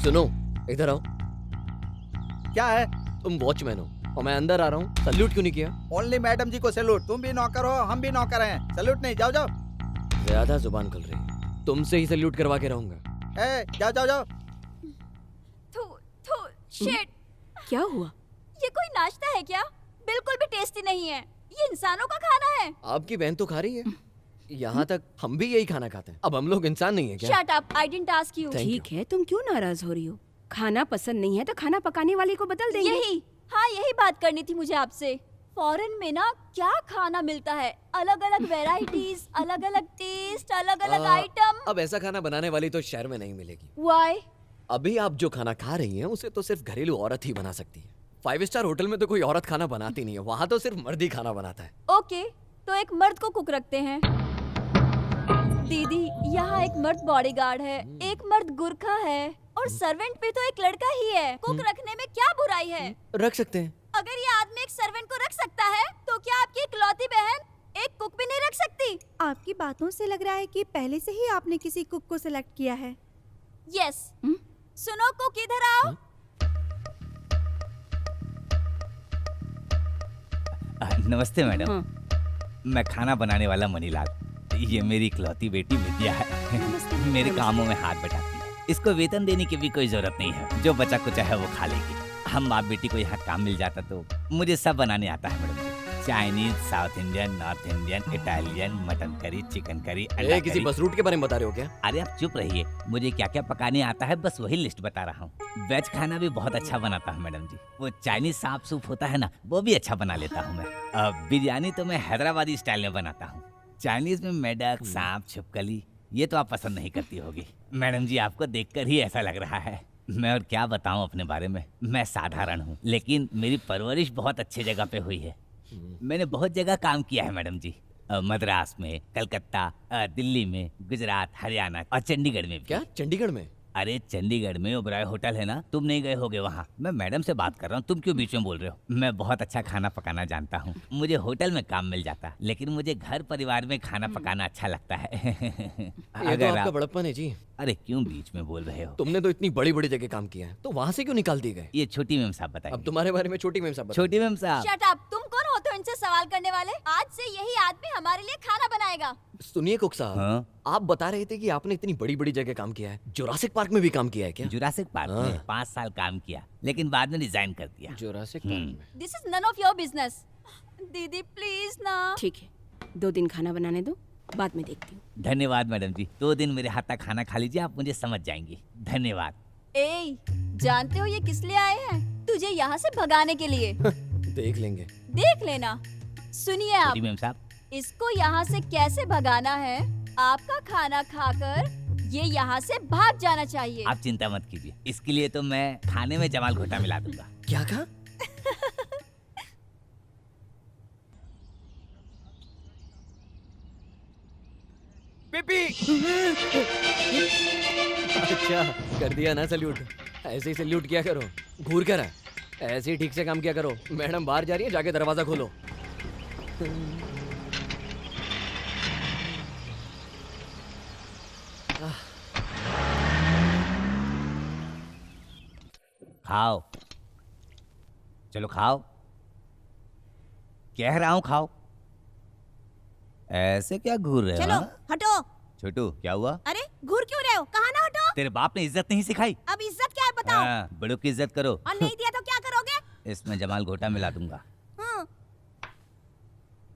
सुनो, इधर आओ। क्या है? तुम वॉचमैन हो और मैं अंदर आ रहा हूँ, सल्यूट क्यों नहीं किया? ओनली मैडम जी को सैल्यूट। तुम भी नौकर हो, हम भी नौकर हैं। सैल्यूट नहीं, जाओ जाओ। ज्यादा जुबान खुल रही है, तुमसे ही सल्यूट करवा के रहूंगा। जाओ जाओ जाओ। शिट! क्या हुआ? ये कोई नाश्ता है क्या? बिल्कुल भी टेस्टी नहीं है। ये इंसानों का खाना है। आपकी बहन तो खा रही है, यहाँ तक हम भी यही खाना खाते हैं। अब हम लोग इंसान नहीं है क्या? Shut up, I didn't ask you. Thank you. ठीक है, तुम क्यों नाराज हो रही हो? खाना पसंद नहीं है तो खाना पकाने वाले को बदल देंगे। यही बात करनी थी मुझे आपसे। फॉरेन में ना क्या खाना मिलता है, अलग अलग वेराइटीज, अलग अलग टेस्ट, अलग अलग आइटम। अब ऐसा खाना बनाने वाली तो शहर में नहीं मिलेगी। व्हाई? अभी आप जो खाना खा रही हैं उसे तो सिर्फ घरेलू औरत ही बना सकती है। 5 स्टार होटल में तो कोई औरत खाना बनाती नहीं है, वहाँ तो सिर्फ मर्द ही खाना बनाता है। ओके, तो एक मर्द को कुक रखते हैं। दीदी, यहाँ एक मर्द बॉडीगार्ड है, एक मर्द गुरखा है और सर्वेंट भी तो एक लड़का ही है। कुक रखने में क्या बुराई है? रख सकते हैं। अगर ये आदमी एक सर्वेंट को रख सकता है, तो क्या आपकी इकलौती बहन एक कुक भी नहीं रख सकती? आपकी बातों से लग रहा है कि पहले से ही आपने किसी कुक को सिलेक्ट किया है। यस। सुनो कुक, इधर आओ। नमस्ते मैडम। हाँ। मैं खाना बनाने वाला मनीलाल। ये मेरी इकलौती बेटी विद्या है। मेरे कामों में हाथ बटाती है। इसको वेतन देने की भी कोई जरूरत नहीं है, जो बचा कुछ है वो खा लेगी। हम बाप बेटी को यहाँ काम मिल जाता तो मुझे सब बनाने आता है madam ji. Chinese, South Indian, North Indian, Italian, mutton curry, chicken curry, अंडा किसी करी। बस रूट के बारे में बता रहे हो क्या? अरे आप चुप रहिए, मुझे क्या क्या पकाने आता है बस वही लिस्ट बता रहा हूँ। वेज खाना भी बहुत अच्छा बनाता हूँ मैडम जी। वो चाइनीज सांप सूप होता है ना, वो भी अच्छा बना लेता हूँ मैं। बिरयानी तो मैं हैदराबादी स्टाइल में बनाता हूँ। चाइनीज में मेढक, सांप, छिपकली, ये तो आप पसंद नहीं करती होगी मैडम जी। आपको देखकर ही ऐसा लग रहा है। मैं और क्या बताऊं अपने बारे में। मैं साधारण हूँ, लेकिन मेरी परवरिश बहुत अच्छी जगह पे हुई है। मैंने बहुत जगह काम किया है मैडम जी। मद्रास में, कलकत्ता, दिल्ली में, गुजरात, हरियाणा और चंडीगढ़ में भी। क्या चंडीगढ़ में? अरे चंडीगढ़ में ओबराय होटल है ना, तुम नहीं गए होगे वहाँ। मैं मैडम से बात कर रहा हूँ, तुम क्यों बीच में बोल रहे हो? मैं बहुत अच्छा खाना पकाना जानता हूँ। मुझे होटल में काम मिल जाता, लेकिन मुझे घर परिवार में खाना पकाना अच्छा लगता है। ये तो आपका बड़प्पन है जी। अरे क्यों बीच में बोल रहे हो? तुमने तो इतनी बड़ी बड़ी जगह काम किया है, तो वहाँ से क्यों निकाल दिए गए? ये छोटी मेम साहब बताइए। अब तुम्हारे बारे में छोटी मेम साहब बताएं। छोटी मेम साहब। शट अप, तुम कौन होते हो इनसे सवाल करने वाले? आज से यही आदमी हमारे लिए खाना बनाएगा। सुनिए कुक साहब, हाँ? आप बता रहे थे कि आपने इतनी बड़ी बड़ी जगह काम किया है। जुरासिक पार्क में भी काम किया है क्या? जुरासिक पार्क में हाँ। 5 साल काम किया, लेकिन बाद में रिजाइन कर दिया। जुरासिक पार्क में? This is none of your business. दीदी प्लीज ना। ठीक है, 2 दिन खाना बनाने दो, बाद में देखती हूँ। धन्यवाद मैडम जी, 2 दिन मेरे हाथ का खाना खा लीजिए, आप मुझे समझ जाएंगी। धन्यवाद। ए, जानते हो ये किस लिए आए हैं? तुझे यहाँ से भगाने के लिए। देख लेंगे। देख लेना। सुनिए आप, छोटी मेम साहब। इसको यहाँ से कैसे भगाना है? आपका खाना खाकर ये यहाँ से भाग जाना चाहिए। आप चिंता मत कीजिए, इसके लिए तो मैं खाने में जमाल घोटा मिला दूंगा। क्या कहा? पीपी। अच्छा, कर दिया ना सल्यूट। ऐसे ही सल्यूट किया करो। घूर कर है, ऐसे ही ठीक से काम किया करो। मैडम बाहर जा रही है, जाके दरवाजा खोलो। खाओ, चलो खाओ, कह रहा हूँ खाओ। ऐसे क्या घूर रहे हो? चलो हाँ? हटो। छोटू क्या हुआ? अरे घूर क्यों रहे हो? कहाँ ना हटो। तेरे बाप ने इज्जत नहीं सिखाई? अब इज्जत क्या है बताओ। हाँ, बड़ों की इज्जत करो। और नहीं दिया तो क्या करोगे? इसमें जमाल घोटा मिला दूंगा।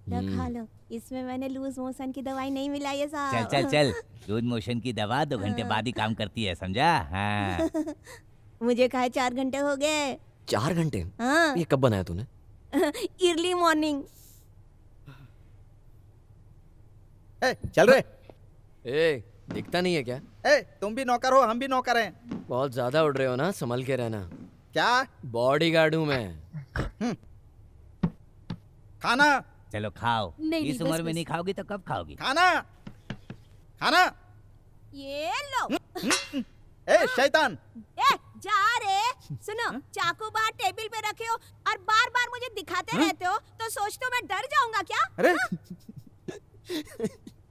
लो खा लो, इसमें मैंने लूज मोशन की दवाई नहीं मिलाई है साहब। चल चल चल, लूज मोशन की दवा 2 घंटे बाद ही काम करती है, समझा? हाँ। मुझे खाए 4 घंटे हो गए। 4 घंटे? हाँ। ये कब बनाया तूने? Early morning. चल रहे। ए, दिखता नहीं है क्या? तुम भी नौकर हो, हम भी नौकर हैं। बहुत ज्यादा उड़ रहे हो ना, संभल के रहना। क्या? बॉडीगार्ड हूँ मैं। खाना। चलो खाओ। नहीं, इस बस, उम्र में बस। नहीं खाओगी तो कब खाओगी? खाना। खाना। ये लो। शैतान। जा रे। सुनो, चाकू बाहर टेबल पे रखे हो और बार बार मुझे दिखाते रहते हो, तो सोचते हो मैं डर जाऊंगा क्या?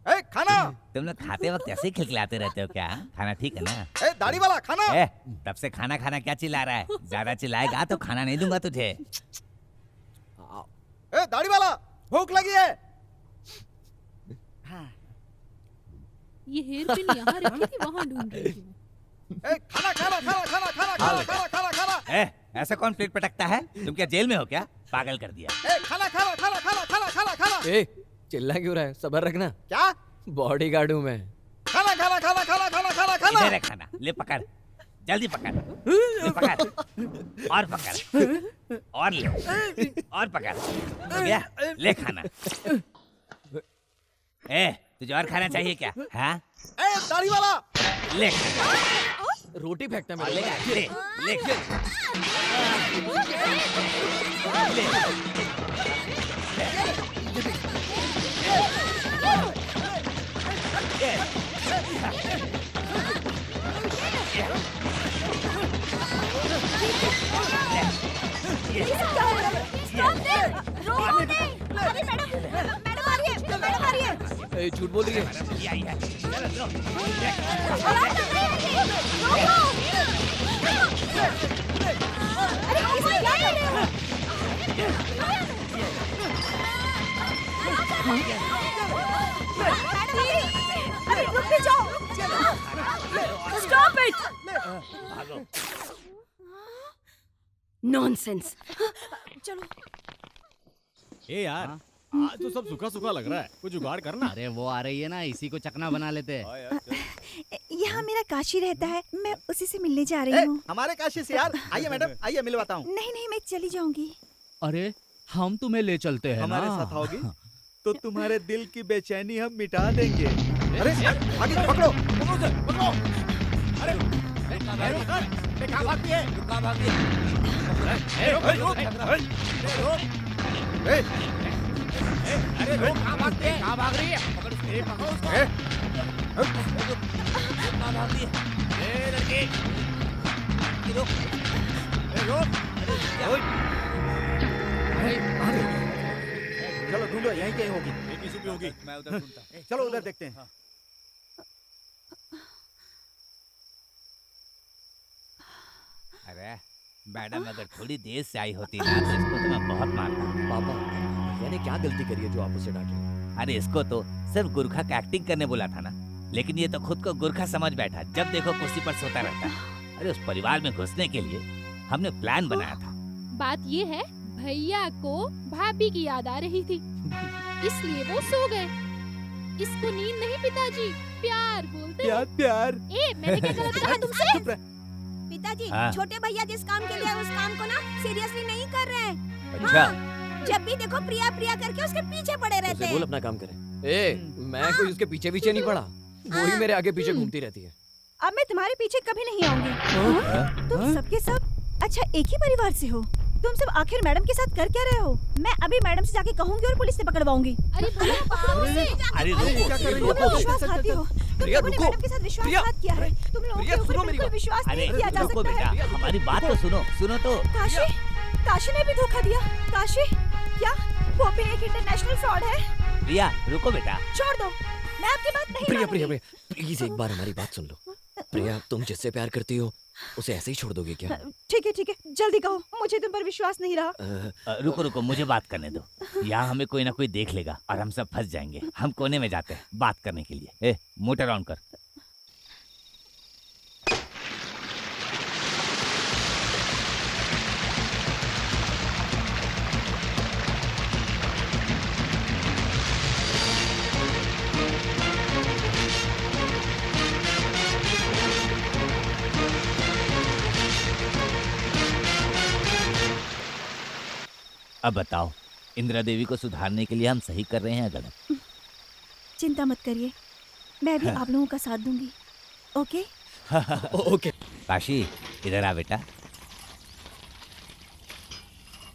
अरे खाना। तुम लोग खाते वक्त ऐसे ही खिलखिलाते रहते हो क्या? खाना ठीक है ना? ए दाढ़ी वाला खाना। ए, तब से खाना खाना क्या चिल्ला रहा है? ज्यादा चिल्लाएगा तो खाना नहीं दूंगा तुझे। ए दाढ़ी वाला, भूख लगी है। ये हेयर पिन यहाँ रखी थी, वहाँ ढूंढ रही थी। ए खाना खाना खाना खाना खाना खाना खाना खाना खाना। ए, ऐसा कौन प्लेट पटकता है? तुम क्या जेल में हो क्या? पागल कर दिया। ए खाना खाना खाना खाना खाना खाना खाना। ए चिल्ला क्यों रहा है? सबर रखना, क्या? बॉडीगार्ड हूँ मैं। खाना खाना खाना खाना खाना खाना खाना। इधर है खाना, ले पकड़, जल्दी पकड़, ले पकड़, और पकड़, और ले, और पकड़, हो गया? ले खाना। ए, तुझे और खाना चाहिए क्या? हाँ? ए दाढ़ी वाला, ले खाना, रोटी फेंकता है और ले, मेरे ले, ले, ए, झूठ बोल रही है। Stop it! नॉनसेंस! चलो। ए यार, आज तो सब सूखा सूखा लग रहा है, कुछ जुगाड़ करना। अरे वो आ रही है ना, इसी को चकना बना लेते हैं। यहाँ मेरा काशी रहता है, मैं उसी से मिलने जा रही ए हूँ। हमारे काशी से यार। आइए मैडम, आइए मिलवाता हूँ। नहीं नहीं, मैं चली जाऊंगी। अरे हम तुम्हें ले चलते हैं हमारे ना। साथ आओगी तो तुम्हारे दिल की बेचैनी हम मिटा देंगे। अरे आगे पकड़ो, पकड़ो। अरे कहाँ भागती है? कहाँ भागती है? अरे रोक, कहाँ भागती है? कहाँ भाग रही है? पकड़ो उसको। कहाँ भाग रही है? लड़की, रोक, रोक। चलो ढूंढो, यहीं कहीं होगी। होगी। मैं उधर ढूंढता। चलो उधर देखते हैं। अरे मैडम, अगर थोड़ी देर से आई होती ना तो इसको तो मैं बहुत मारता। पापा, मैंने क्या गलती करी है जो आप उसे डांट रहे हैं? अरे इसको तो सिर्फ गुरखा का एक्टिंग करने बोला था ना, लेकिन ये तो खुद को गुरखा समझ बैठा। जब देखो कुर्सी पर सोता रहता है। अरे उस परिवार में घुसने के लिए हमने प्लान बनाया था। बात ये है, भैया को भाभी की याद आ रही थी, इसलिए वो सो गए। इसको नींद नहीं पिताजी, प्यार बोलते हैं। प्यार। ए, मैंने क्या गलत कहा तुमसे? पिताजी, हाँ। छोटे भैया जिस काम के लिए उस काम को ना सीरियसली नहीं कर रहे हैं। अच्छा, जब भी देखो प्रिया प्रिया करके उसके पीछे पड़े रहते उसे हैं। बोल अपना काम करे। ए, मैं कोई उसके पीछे पीछे नहीं पड़ा, वो ही मेरे आगे पीछे घूमती रहती है। अब मैं तुम्हारे पीछे कभी नहीं आऊंगी। तुम सबके सब अच्छा एक ही परिवार से हो। तुम सब आखिर मैडम के साथ कर क्या रहे हो? मैं अभी मैडम से जाके कहूंगी और पुलिस से पकड़वाऊंगी। अरे भैया, अरे रुको, तुम विश्वासघाती हो। तुम प्रिया, लोगों ने रुको। मैडम के साथ विश्वासघात किया है। तुम लोगों प्रिया, के ऊपर सुनो मेरी बिल्कुल बात। विश्वास अरे नहीं किया जा रुको सकता बेटा, है। हमारी बात तो सुनो, सुनो तो। काशी ने भी धोखा दिया। काशी क्या? वो भी एक इंटरनेशनल फ्रॉड है। प्रिया रुको बेटा। छोड़ दो, मैं आपकी बात नहीं प्रिया, मानूंगी। प्रिया, प्लीज एक बार हमारी बात सुन लो। प्रिया, तुम जिससे प्यार करती हो उसे ऐसे ही छोड़ दोगे क्या? ठीक है, जल्दी कहो, मुझे तुम पर विश्वास नहीं रहा। रुको रुको, मुझे बात करने दो। यहाँ हमें कोई ना कोई देख लेगा और हम सब फंस जाएंगे। हम कोने में जाते हैं बात करने के लिए। ए, मोटर ऑन कर। अब बताओ, इंदिरा देवी को सुधारने के लिए हम सही कर रहे हैं या गलत? चिंता मत करिए, मैं भी आप लोगों का साथ दूंगी। ओके? ओके। काशी, इधर आ बेटा।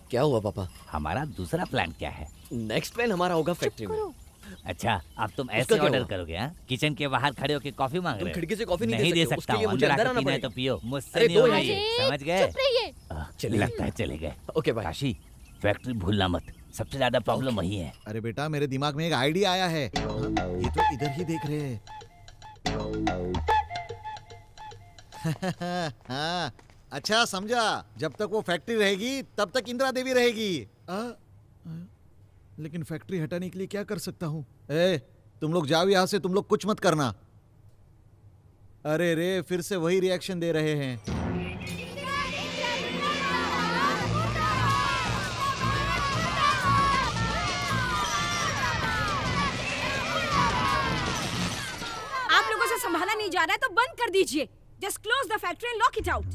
क्या हुआ पापा? हमारा दूसरा प्लान क्या है? नेक्स्ट प्लान हमारा होगा फैक्ट्री में। अच्छा, अब तुम उसका ऐसे क्या ऑर्डर हुआ? करोगे? हाँ, किचन के बाहर खड़े होके कॉफी मांग तुम रहे हो? खिड़की से कॉफी नहीं दे सकते, सकता उसके लिए हूँ। मुझे अंदर अंदर आकर आना पीना है तो पड़ेगा। पियो, मुझसे अरे नहीं दो होगा ही। ये, समझ गए? चुप रहिए। चलिए। लगता है चले गए। Okay bye. काशी, फैक्ट्री भूलना मत, सबसे ज्यादा प्रॉब्लम वही है। अरे बेटा मेरे दिमाग में एक आइडिया आया है। ये तो इधर ही देख रहे हैं। हाँ, अच्छा समझा। जब तक वो फैक्ट्री रहेगी तब तक इंदिरा देवी रहेगी। लेकिन फैक्ट्री हटाने के लिए क्या कर सकता हूँ? तुम लोग जाओ यहाँ से, तुम लोग कुछ मत करना। अरे रे, फिर से वही रिएक्शन दे रहे हैं। आप लोगों से संभाला नहीं जा रहा है तो बंद कर दीजिए। Just close the factory and lock it out.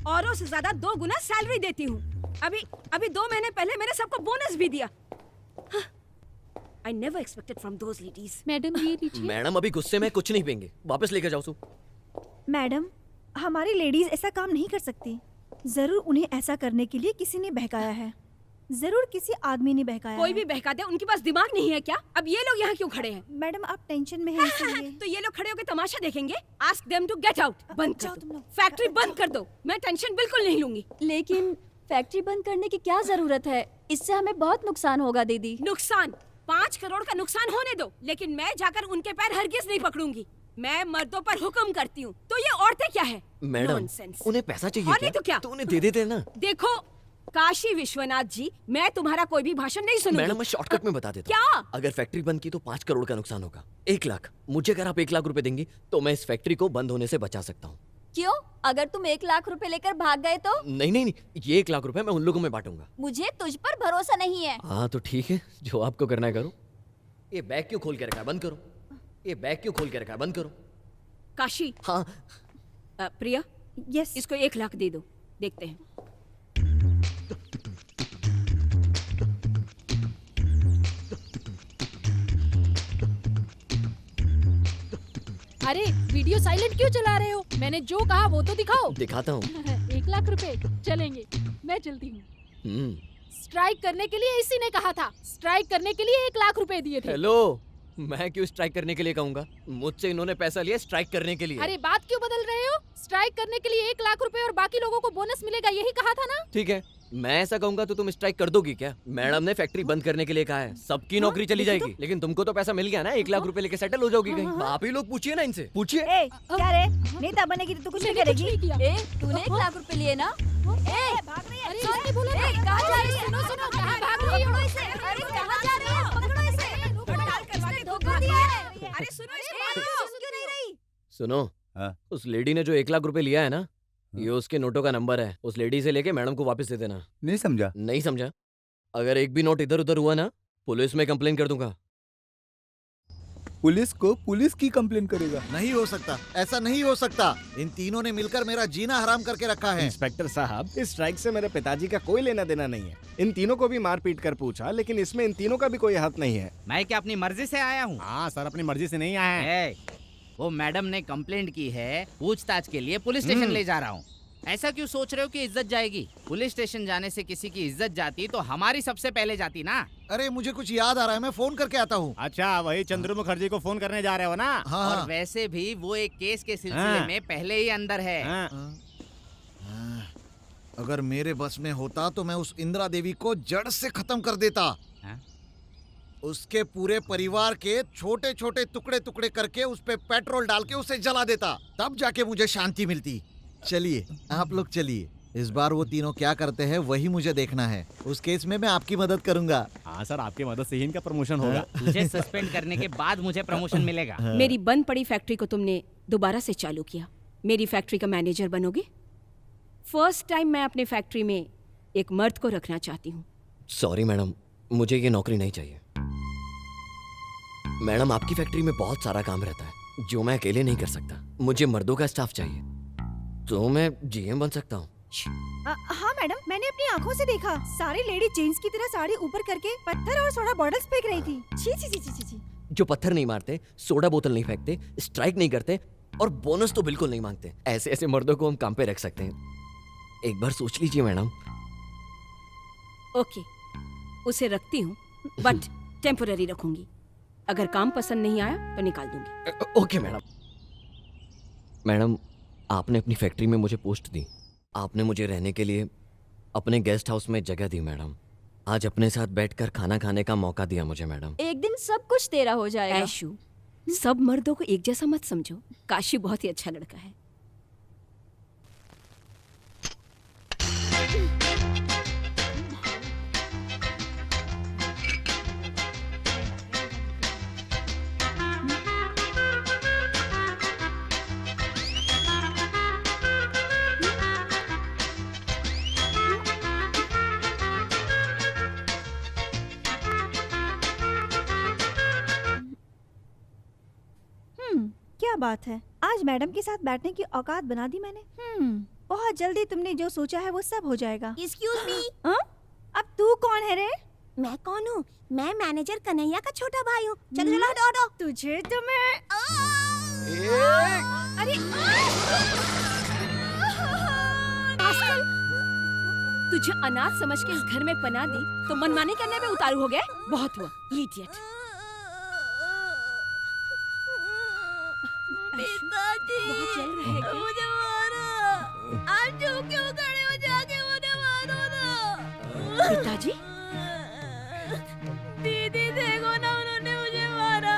औरों से ज्यादा 2 गुना सैलरी देती हूँ। अभी 2 महीने पहले मैंने सबको बोनस भी दिया। I never expected from those ladies. Madam ये लीजिए। मैडम अभी गुस्से में कुछ नहीं पेंगे, वापस लेकर जाओ सू। मैडम, हमारी लेडीज ऐसा काम नहीं कर सकती। जरूर उन्हें ऐसा करने के लिए किसी ने बहकाया है। जरूर किसी आदमी ने बहकाया कोई है। भी बहका दे, उनके पास दिमाग नहीं है क्या? अब ये लोग यहाँ क्यों खड़े हैं? मैडम आप टेंशन में हैं इसलिए। तो ये लोग खड़े होकर तमाशा देखेंगे? Ask them to get out. बंद जाओ कर तुम दो। लोग। फैक्ट्री बंद कर दो। मैं टेंशन बिल्कुल नहीं लूंगी। लेकिन फैक्ट्री बंद करने की क्या जरूरत है? इससे हमें बहुत नुकसान होगा दीदी। नुकसान 5 करोड़ का नुकसान होने दो, लेकिन मैं जाकर उनके पैर हरगिज नहीं पकड़ूंगी। मैं मर्दों पर हुक्म करती हूँ, तो ये औरतें क्या है? Madam Nonsense. उन्हें पैसा चाहिए और नहीं तो क्या? तो उन्हें दे देते ना। देखो काशी विश्वनाथ जी, मैं तुम्हारा कोई भी भाषण नहीं सुनूंगी। मैडम मैं शॉर्टकट में बता देता क्या? हूँ। अगर फैक्ट्री बंद की तो 5 करोड़ का नुकसान होगा। 1 लाख मुझे अगर आप 1 लाख रुपए देंगी तो मैं इस फैक्ट्री को बंद होने से बचा सकता हूँ। क्यों? अगर तुम 1 लाख रुपए लेकर भाग गए तो? नहीं, ये 1 लाख रुपए मैं उन लोगों में बांटूंगा। मुझे तुझ पर भरोसा नहीं है। हाँ तो ठीक है, जो आपको करना है करो। ये बैग क्यों खोल के रखा है? बंद करो। ये बैग क्यों खोल के रखा है? बंद करो। काशी, हाँ प्रिया, यस। इसको 1 लाख दे दो, देखते हैं। अरे वीडियो साइलेंट क्यों चला रहे हो? मैंने जो कहा वो तो दिखाओ। दिखाता हूँ। 1 लाख रुपए चलेंगे, मैं चलती हूँ। स्ट्राइक करने के लिए इसी ने कहा था। स्ट्राइक करने के लिए 1 लाख रुपए दिए थे। हेलो, मैं क्यों स्ट्राइक करने के लिए कहूँगा? मुझसे इन्होंने पैसा लिया स्ट्राइक करने के लिए। अरे बात क्यों बदल रहे हो? स्ट्राइक करने के लिए 1 लाख रुपए और बाकी लोगों को बोनस मिलेगा, यही कहा था ना? ठीक है, मैं ऐसा कहूंगा तो तुम स्ट्राइक कर दोगी क्या? मैडम ने फैक्ट्री बंद करने के लिए कहा है, सबकी नौकरी चली जाएगी। लेकिन तुमको तो पैसा मिल गया ना, 1 लाख रुपए लेके सेटल हो जाओगी कहीं। आप ही लोग पूछिए ना इनसे, पूछिए। ए, क्या रे? नेता बनेगी तो तू कुछ नहीं मैंने कुछ करेगी। नहीं किया। ए, तूने 1 लाख रुपए लिए ना? भाग रही है। अरे इसने बोला ना। कहाँ जा रही है? सुनो, कहाँ भाग रही हो? पकड़ो इसे। अरे कहाँ जा रही हो? पकड़ो इसे। इसने धोखा दिया है। अरे सुनो इसको ए, मारो। सुन क्यों नहीं रही? सुनो, हाँ? उस लेडी ने जो 1 लाख रुपए लिया है ना, ये उसके नोटों का नंबर है। उस लेडी से लेके मैडम को वापस दे देना। नहीं समझा। नहीं समझा? अगर एक भी नोट इधर उधर हुआ ना, पुलिस में कंप्लेन कर दूंगा। पुलिस को पुलिस की कंप्लेन करेगा? नहीं हो सकता, ऐसा नहीं हो सकता। इन तीनों ने मिलकर मेरा जीना हराम करके रखा है। इंस्पेक्टर साहब, इस स्ट्राइक से मेरे पिताजी का कोई लेना देना नहीं है। इन तीनों को भी मार पीट कर पूछा, लेकिन इसमें इन तीनों का भी कोई हाथ नहीं है। मैं क्या अपनी मर्जी से आया हूँ? हाँ सर, अपनी मर्जी से नहीं आए हैं। वो मैडम ने कंप्लेंट की है, पूछताछ के लिए पुलिस स्टेशन ले जा रहा हूँ। ऐसा क्यों सोच रहे हो कि इज्जत जाएगी? पुलिस स्टेशन जाने से किसी की इज्जत जाती तो हमारी सबसे पहले जाती ना। अरे मुझे कुछ याद आ रहा है, मैं फोन करके आता हूँ। अच्छा, वही चंद्रू मुखर्जी को फोन करने जा रहे हो ना? हाँ, और हाँ। वैसे भी वो एक केस के सिलसिले हाँ। में पहले ही अंदर है। हाँ। अगर मेरे बस में होता तो मैं उस इंदिरा देवी को जड़ से खत्म कर देता। हाँ? उसके पूरे परिवार के छोटे छोटे टुकड़े टुकड़े करके उस पे पेट्रोल डाल के उसे जला देता, तब जाके मुझे शांति मिलती। चलिए आप लोग चलिए, इस बार वो तीनों क्या करते हैं वही मुझे देखना है। उस केस में मैं आपकी मदद करूंगा। हाँ सर, आपकी मदद से ही इनका प्रमोशन होगा। तुझे सस्पेंड करने के बाद मुझे प्रमोशन मिलेगा। मेरी बंद पड़ी फैक्ट्री को तुमने दोबारा से चालू किया। मेरी फैक्ट्री का मैनेजर बनोगे? फर्स्ट टाइम मैं अपने फैक्ट्री में एक मर्द को रखना चाहती हूँ। सॉरी मैडम, मुझे ये नौकरी नहीं चाहिए। मैडम आपकी फैक्ट्री में बहुत सारा काम रहता है जो मैं अकेले नहीं कर सकता। मुझे मर्दों का स्टाफ चाहिए, तो मैं जीएम बन सकता हूँ। हाँ मैडम, मैंने अपनी आंखों से देखा। सारी लेडी जेंट्स की तरह साड़ी ऊपर करके पत्थर और सोडा बॉटल्स फेंक रही थी। छी छी छी छी छी। जो पत्थर नहीं मारते, सोडा बोतल नहीं फेंकते, स्ट्राइक नहीं करते और बोनस तो बिल्कुल नहीं मांगते, ऐसे ऐसे मर्दों को हम काम पे रख सकते हैं। एक बार सोच लीजिए मैडम। ओके, उसे रखती हूँ, बट टेम्पोररी रखूंगी। अगर काम पसंद नहीं आया तो निकाल दूंगी। Okay madam. मैडम, आपने अपनी फैक्ट्री में मुझे पोस्ट दी, आपने मुझे रहने के लिए अपने गेस्ट हाउस में जगह दी मैडम, आज अपने साथ बैठकर खाना खाने का मौका दिया मुझे मैडम। एक दिन सब कुछ तेरा हो जाएगा। ऐशु, सब मर्दों को एक जैसा मत समझो। काशी बहुत ही अच्छा लड़का है। क्या बात है, आज मैडम के साथ बैठने की औकात बना दी मैंने। बहुत जल्दी तुमने जो सोचा है वो सब हो जाएगा। एक्सक्यूज मी, अब तू कौन है रे? मैं कौन हूँ? मैं मैनेजर कन्हैया का छोटा भाई हूँ। चलो चलो हटो हटो। तुझे तो मैं अरे आजकल तुझे अनाथ समझ के इस घर में पना दी तो मनमानी करने में उतारू हो गए। बहुत हुआ, इडियट। पिताजी, बहुत जल रहा है क्या? मुझे मारो। आप चुप क्यों खड़े हो? जाके मुझे मारो ना। पिताजी, दीदी देखो ना, उन्होंने मुझे मारा।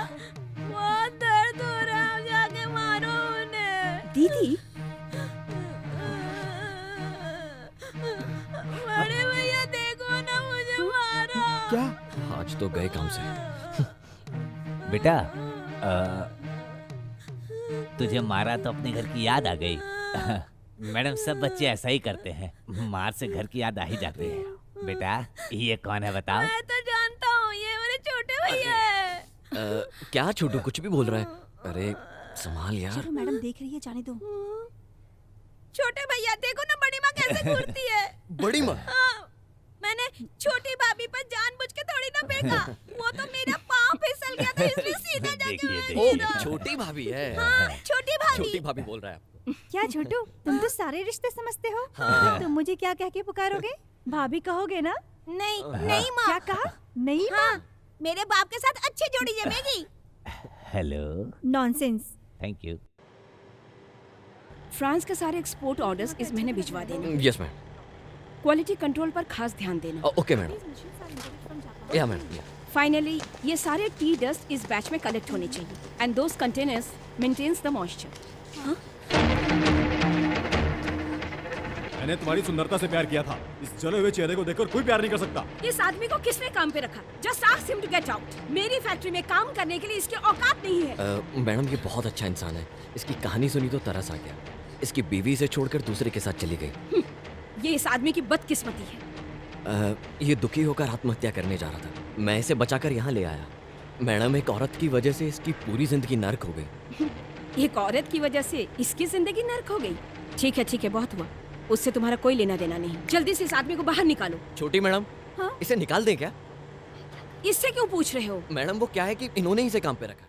बहुत दर्द हो रहा है, आप जाके मारो उन्हें। दीदी, बड़े भैया देखो ना, मुझे मारो। क्या? आज तो गए काम से। बेटा तुझे मारा तो अपने घर की याद आ गई। मैडम सब बच्चे ऐसा ही करते हैं, मार से घर की याद आ ही जाती है। बेटा ये कौन है बताओ? मैं तो जानता हूँ, ये मेरे छोटे भैया है। क्या छोटू कुछ भी बोल रहा है? अरे संभाल यार। चलो मैडम देख रही है, जाने दो। छोटे भैया देखो ना, बड़ी माँ कैसे घूरती है। बड़ी माँ? हाँ, मैंने छोटी भाभी पर जानबूझ के थोड़ी ना फेंका। वो तो मेरा पाँव फिसल गया था, इसलिए सीधा जाके देखिए, मैं देखिए। गिरा। छोटी भाभी है। हाँ, छोटी भाभी। छोटी भाभी बोल रहा है आपको। क्या छोटू, तुम तो सारे रिश्ते समझते हो। हाँ। तुम मुझे क्या कह के पुकारोगे? भाभी कहोगे ना? नहीं नहीं माँ। क्या कहा? नहीं हाँ, मेरे बाप के साथ अच्छी जोड़ी जमेगी। Hello, nonsense. Thank you. France के सारे एक्सपोर्ट ऑर्डर्स इस महीने भिजवा देना। Yes ma'am. क्वालिटी कंट्रोल पर खास ध्यान देना। Okay madam. Yeah madam. Finally ये सारे टी डस्ट इस बैच में कलेक्ट होने चाहिए and those containers maintains the moisture. मैंने तुम्हारी सुंदरता से प्यार किया था। इस जले हुए चेहरे को देखकर कोई प्यार नहीं कर सकता। इस आदमी को किसने काम पे रखा? Just ask him to get out. मेरी फैक्ट्री में काम करने के लिए इसकी औकात नहीं है। मैडम ये बहुत अच्छा इंसान है। इसकी कहानी सुनी तो तरस आ गया। इसकी बीवी से छोड़कर दूसरे के साथ चली गई। ये इस आदमी की बदकिस्मती है। ये दुखी होकर आत्महत्या करने जा रहा था। मैं इसे बचाकर यहाँ ले आया। मैडम एक औरत की वजह से इसकी पूरी जिंदगी नर्क हो गई। एक औरत की वजह से इसकी जिंदगी नर्क हो गई। ठीक है, बहुत हुआ। उससे तुम्हारा कोई लेना देना नहीं। जल्दी से इस आदमी को बाहर निकालो। छोटी मैडम, हाँ? इसे निकाल दें क्या? इससे क्यों पूछ रहे हो? मैडम वो क्या है कि इन्होंने इसे काम पे रखा।